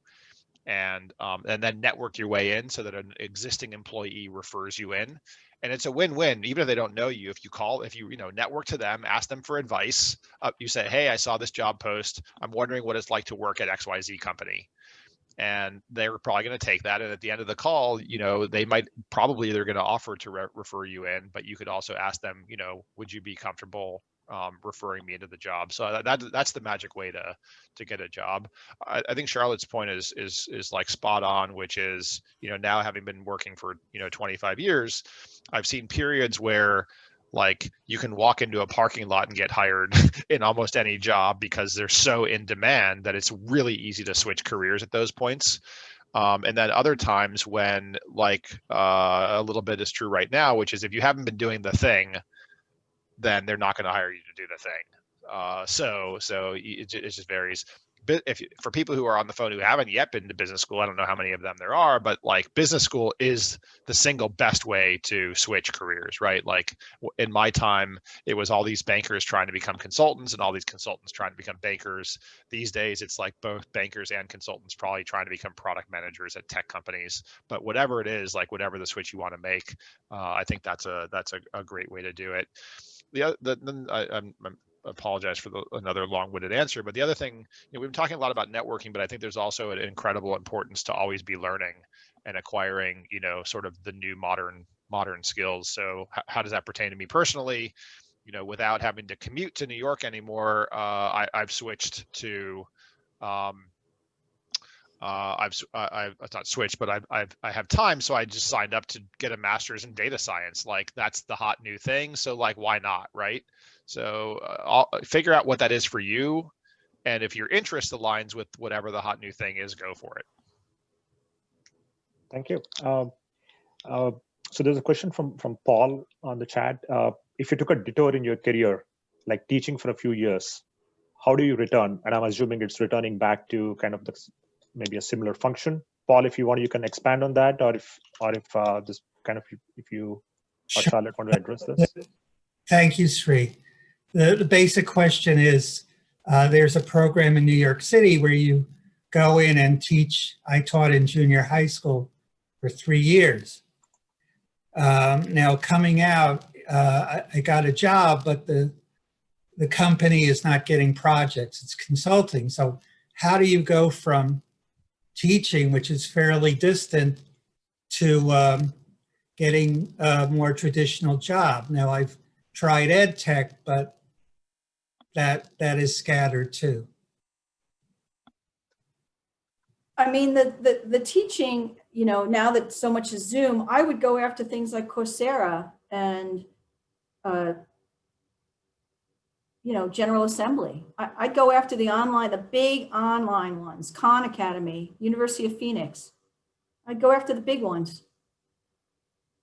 And then network your way in so that an existing employee refers you in. And it's a win-win, even if they don't know you. If you network to them, ask them for advice. You say, hey, I saw this job post. I'm wondering what it's like to work at XYZ company. And they're probably going to take that. And at the end of the call, you know, they might probably, they're going to offer to refer you in, but you could also ask them, you know, would you be comfortable referring me into the job? So that's the magic way to get a job. I think Charlotte's point is like spot on, which is, you know, now having been working for, you know, 25 years, I've seen periods where like you can walk into a parking lot and get hired in almost any job because they're so in demand that it's really easy to switch careers at those points. And then other times when like a little bit is true right now, which is if you haven't been doing the thing, then they're not going to hire you to do the thing. So it just varies. But for people who are on the phone who haven't yet been to business school, I don't know how many of them there are, but like business school is the single best way to switch careers, right? Like in my time, it was all these bankers trying to become consultants and all these consultants trying to become bankers. These days, it's like both bankers and consultants probably trying to become product managers at tech companies. But whatever it is, like whatever the switch you want to make, I think that's a great way to do it. I apologize for another long-winded answer, but the other thing, you know, we've been talking a lot about networking, but I think there's also an incredible importance to always be learning and acquiring, you know, sort of the new modern skills. So how does that pertain to me personally? You know, without having to commute to New York anymore, I've switched to I've not switched, but I have time, so I just signed up to get a master's in data science. Like that's the hot new thing, so like why not, right? So I'll figure out what that is for you, and if your interest aligns with whatever the hot new thing is, go for it. Thank you. So there's a question from Paul on the chat. If you took a detour in your career, like teaching for a few years, how do you return? And I'm assuming it's returning back to kind of maybe a similar function. Paul, if you want, you can expand on that, or if this kind of, if you or Charlotte want to address this. Thank you, Sri. The basic question is, there's a program in New York City where you go in and teach. I taught in junior high school for 3 years. Now coming out, I got a job, but the company is not getting projects, it's consulting. So how do you go from teaching, which is fairly distant, to getting a more traditional job? Now I've tried ed tech, but that is scattered too. I mean, the teaching, you know, now that so much is Zoom, I would go after things like Coursera and, you know, General Assembly. I'd go after the big online ones, Khan Academy, University of Phoenix. I'd go after the big ones.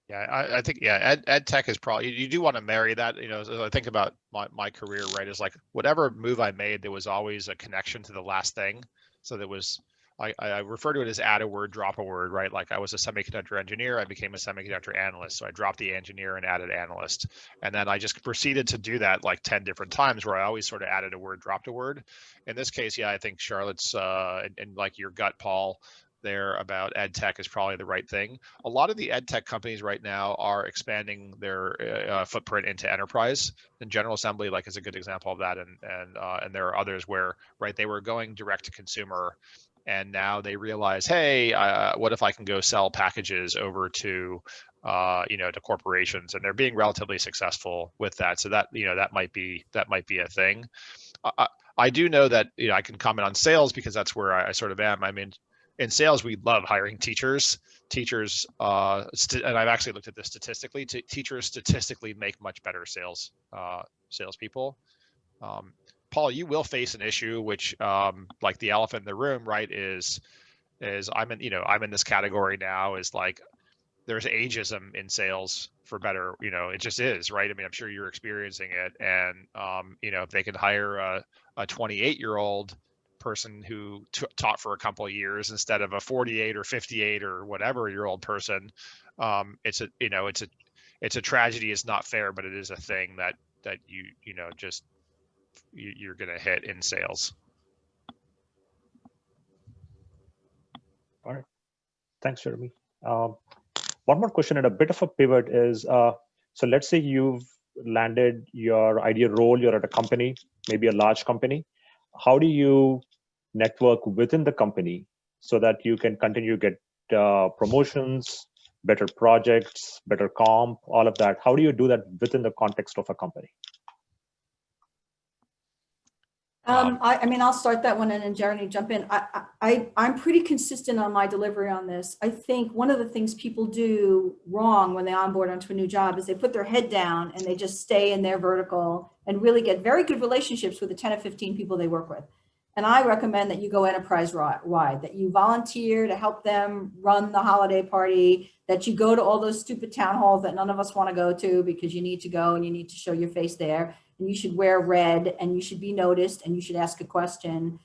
Yeah, I think, yeah, ed tech is probably, you do want to marry that, you know, as I think about my career, right, is like whatever move I made, there was always a connection to the last thing. So there was I refer to it as add a word, drop a word, right? Like I was a semiconductor engineer, I became a semiconductor analyst. So I dropped the engineer and added analyst. And then I just proceeded to do that like 10 different times where I always sort of added a word, dropped a word. In this case, yeah, I think Charlotte's, and like your gut, Paul, there about ed tech is probably the right thing. A lot of the ed tech companies right now are expanding their footprint into enterprise. And General Assembly like is a good example of that. And there are others where, right, they were going direct to consumer, and now they realize, hey, what if I can go sell packages over to to corporations, and they're being relatively successful with that. So that that might be a thing. I do know that I can comment on sales because that's where I sort of am. I mean, in sales, we love hiring teachers. Teachers, and I've actually looked at this statistically. Teachers statistically make much better salespeople. Paul, you will face an issue, which, like the elephant in the room, right? Is I'm in this category now. Is like there's ageism in sales, for better. It just is, right? I mean, I'm sure you're experiencing it, and if they could hire a 28-year-old person who taught for a couple of years instead of a 48 or 58 or whatever year old person, it's a tragedy. It's not fair, but it is a thing that you're going to hit in sales. All right. Thanks, Jeremy. One more question and a bit of a pivot is, so let's say you've landed your ideal role, you're at a company, maybe a large company. How do you network within the company so that you can continue to get promotions, better projects, better comp, all of that? How do you do that within the context of a company? I mean, I'll start that one and then Jeremy jump in. I'm pretty consistent on my delivery on this. I think one of the things people do wrong when they onboard onto a new job is they put their head down and they just stay in their vertical and really get very good relationships with the 10 or 15 people they work with. And I recommend that you go enterprise wide, that you volunteer to help them run the holiday party, that you go to all those stupid town halls that none of us want to go to because you need to go and you need to show your face there. And you should wear red and you should be noticed and you should ask a question.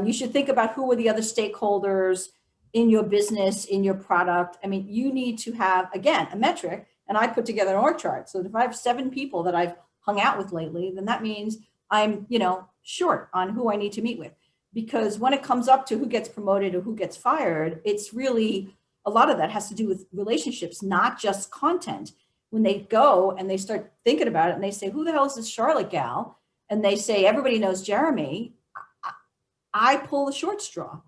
You should think about who are the other stakeholders in your business, in your product. I mean, you need to have, again, a metric, and I put together an org chart. So if I have 7 people that I've hung out with lately, then that means I'm, short on who I need to meet with. Because when it comes up to who gets promoted or who gets fired, it's really, a lot of that has to do with relationships, not just content. When they go and they start thinking about it and they say, who the hell is this Charlotte gal? And they say, everybody knows Jeremy. I pull the short straw.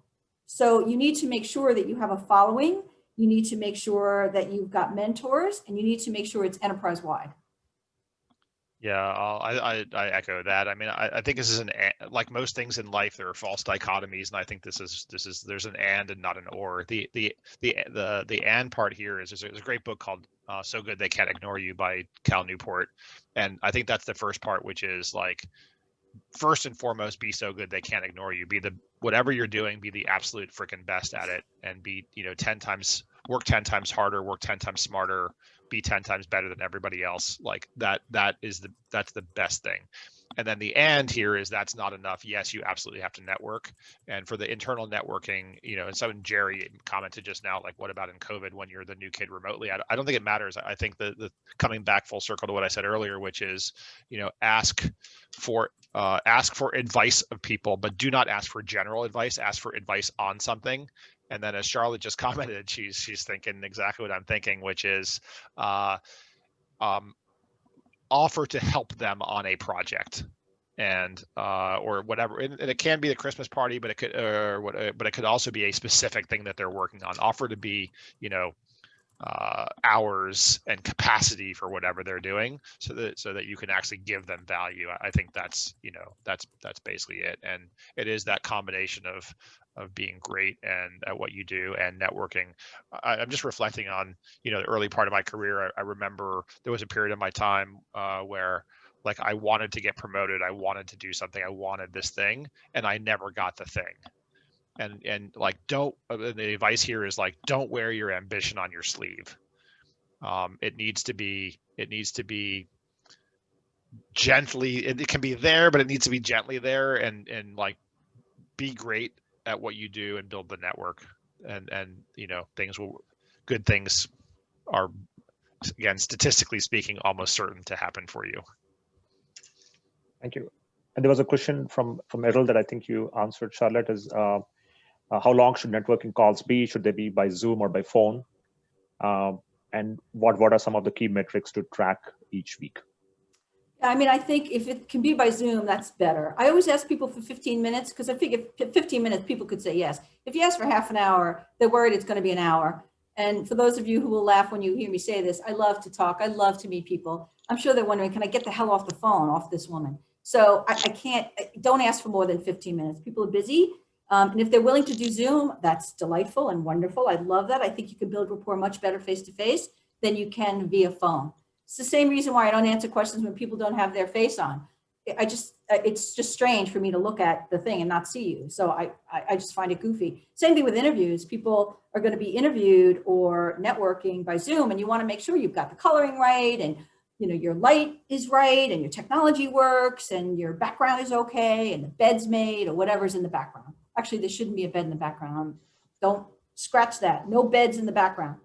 So you need to make sure that you have a following. You need to make sure that you've got mentors, and you need to make sure it's enterprise wide. Yeah, I echo that. I mean, I think this is like most things in life, there are false dichotomies, and I think this is there's an and not an or. The and part here is there's a great book called So Good They Can't Ignore You by Cal Newport, and I think that's the first part, which is like, first and foremost, be so good they can't ignore you. Be whatever you're doing, be the absolute freaking best at it, and be 10 times work 10 times harder, work 10 times smarter, be 10 times better than everybody else. Like that's the best thing. And then the and here is that's not enough. Yes, you absolutely have to network. And for the internal networking, and someone, Jerry, commented just now, like, what about in COVID when you're the new kid remotely? I don't think it matters. I think the coming back full circle to what I said earlier, which is, ask for advice of people, but do not ask for general advice. Ask for advice on something. And then, as Charlotte just commented, she's thinking exactly what I'm thinking, which is offer to help them on a project, and or whatever. And it can be the Christmas party, but it could also be a specific thing that they're working on. Offer to be, hours and capacity for whatever they're doing, so that you can actually give them value. I think that's basically it. And it is that combination of being great and at what you do and networking. I'm just reflecting on, the early part of my career. I remember there was a period of my time where, like, I wanted to get promoted. I wanted to do something. I wanted this thing, and I never got the thing. And like, the advice here is, like, don't wear your ambition on your sleeve. It needs to be gently, it can be there, but it needs to be gently there, and like, be great at what you do and build the network. And good things are, again, statistically speaking, almost certain to happen for you. Thank you. And there was a question from Errol that I think you answered, Charlotte, is how long should networking calls be? Should they be by Zoom or by phone? And what are some of the key metrics to track each week? I mean, I think if it can be by Zoom, that's better. I always ask people for 15 minutes because I figure 15 minutes, people could say yes. If you ask for half an hour, they're worried it's going to be an hour. And for those of you who will laugh when you hear me say this, I love to talk. I love to meet people. I'm sure they're wondering, can I get the hell off the phone, off this woman? So I can't, don't ask for more than 15 minutes. People are busy. And if they're willing to do Zoom, that's delightful and wonderful. I love that. I think you can build rapport much better face-to-face than you can via phone. It's the same reason why I don't answer questions when people don't have their face on. It's just strange for me to look at the thing and not see you. So I just find it goofy. Same thing with interviews. People are going to be interviewed or networking by Zoom, and you want to make sure you've got the coloring right, and your light is right, and your technology works, and your background is okay, and the bed's made, or whatever's in the background. Actually, there shouldn't be a bed in the background. Don't scratch that. No beds in the background.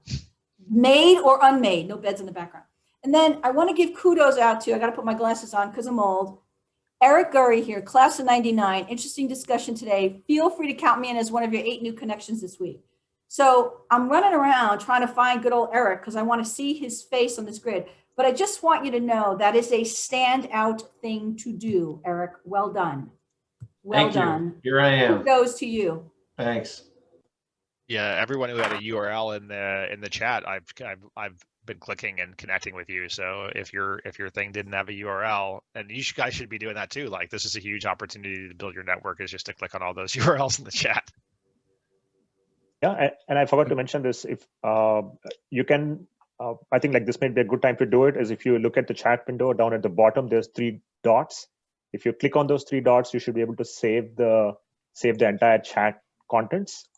Made or unmade, no beds in the background. And then I want to give kudos out to, I got to put my glasses on because I'm old. Eric Gurry here, class of 99, interesting discussion today. Feel free to count me in as one of your 8 new connections this week. So I'm running around trying to find good old Eric because I want to see his face on this grid. But I just want you to know that is a standout thing to do, Eric. Well done. Well done. Here I am. Kudos to you. Thanks. Yeah, everyone who had a URL in the chat, I've been clicking and connecting with you. So if your thing didn't have a URL, and you guys should be doing that too. Like, this is a huge opportunity to build your network, is just to click on all those URLs in the chat. Yeah, and I forgot to mention this. If you can, I think like this may be a good time to do it. Is if you look at the chat window down at the bottom, there's 3 dots. If you click on those 3 dots, you should be able to save the entire chat contents,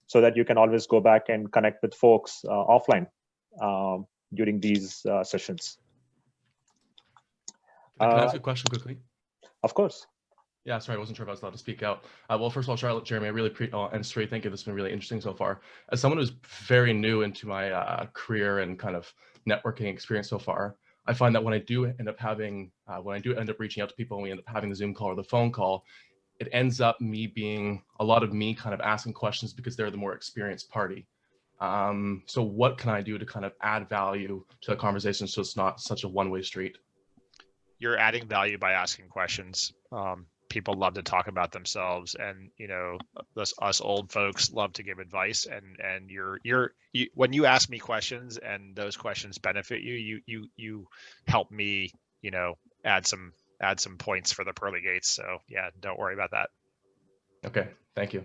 so that you can always go back and connect with folks offline during these sessions. Can I ask a question quickly? Of course. Yeah, sorry, I wasn't sure if I was allowed to speak out. Well, first of all, Charlotte, Jeremy, I really and Sri, thank you. This has been really interesting so far. As someone who's very new into my career and kind of networking experience so far, I find that when I do end up reaching out to people and we end up having the Zoom call or the phone call, it ends up being a lot of me kind of asking questions because they're the more experienced party. So what can I do to kind of add value to the conversation so it's not such a one-way street? You're adding value by asking questions. People love to talk about themselves, and us old folks love to give advice. And when you ask me questions and those questions benefit you help me add some points for the pearly gates. So yeah, don't worry about that. Okay, thank you.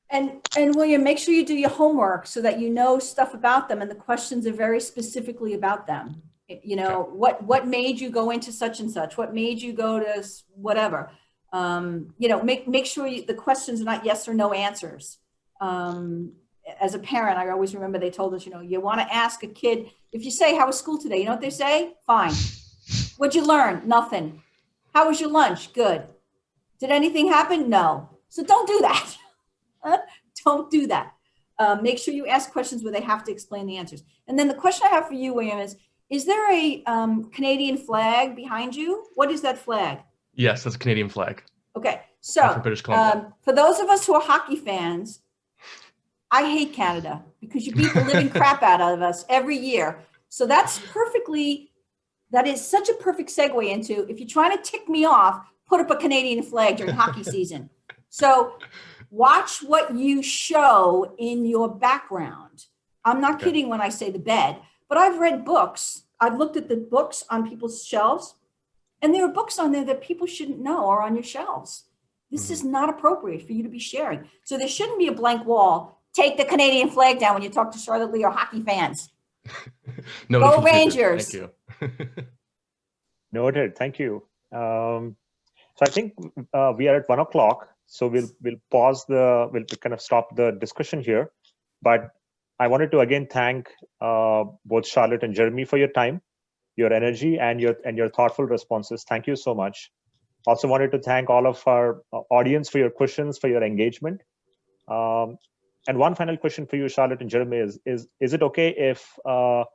And William, make sure you do your homework so that you know stuff about them and the questions are very specifically about them. What made you go into such and such? What made you go to whatever? Make sure the questions are not yes or no answers. As a parent, I always remember they told us, you want to ask a kid, if you say, how was school today? You know what they say? Fine. What'd you learn? Nothing. How was your lunch? Good. Did anything happen? No. So don't do that. Don't do that. Make sure you ask questions where they have to explain the answers. And then the question I have for you, William, is there a Canadian flag behind you? What is that flag? Yes, that's a Canadian flag. Okay, so British Columbia. For those of us who are hockey fans, I hate Canada because you beat the living crap out of us every year. So that is such a perfect segue into, if you're trying to tick me off, put up a Canadian flag during hockey season. So watch what you show in your background. I'm not kidding when I say the bed, but I've read books. I've looked at the books on people's shelves, and there are books on there that people shouldn't know are on your shelves. This is not appropriate for you to be sharing. So there shouldn't be a blank wall. Take the Canadian flag down when you talk to Charlotte Lee or hockey fans. Go Rangers. Thank you. Noted. Thank you. So I think we are at 1 o'clock. So we'll pause we'll kind of stop the discussion here. But I wanted to again thank both Charlotte and Jeremy for your time, your energy, and your thoughtful responses. Thank you so much. Also wanted to thank all of our audience for your questions, for your engagement. And one final question for you, Charlotte and Jeremy, is it okay if the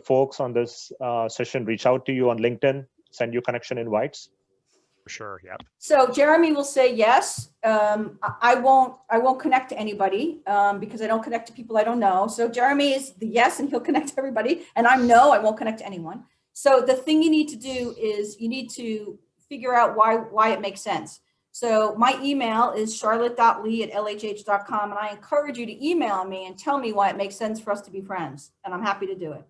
folks on this session reach out to you on LinkedIn, send you connection invites? For sure, yeah. So Jeremy will say yes. I won't connect to anybody because I don't connect to people I don't know. So Jeremy is the yes, and he'll connect to everybody. And I'm no, I won't connect to anyone. So the thing you need to do is you need to figure out why it makes sense. So my email is charlotte.lee@lhh.com, and I encourage you to email me and tell me why it makes sense for us to be friends, and I'm happy to do it.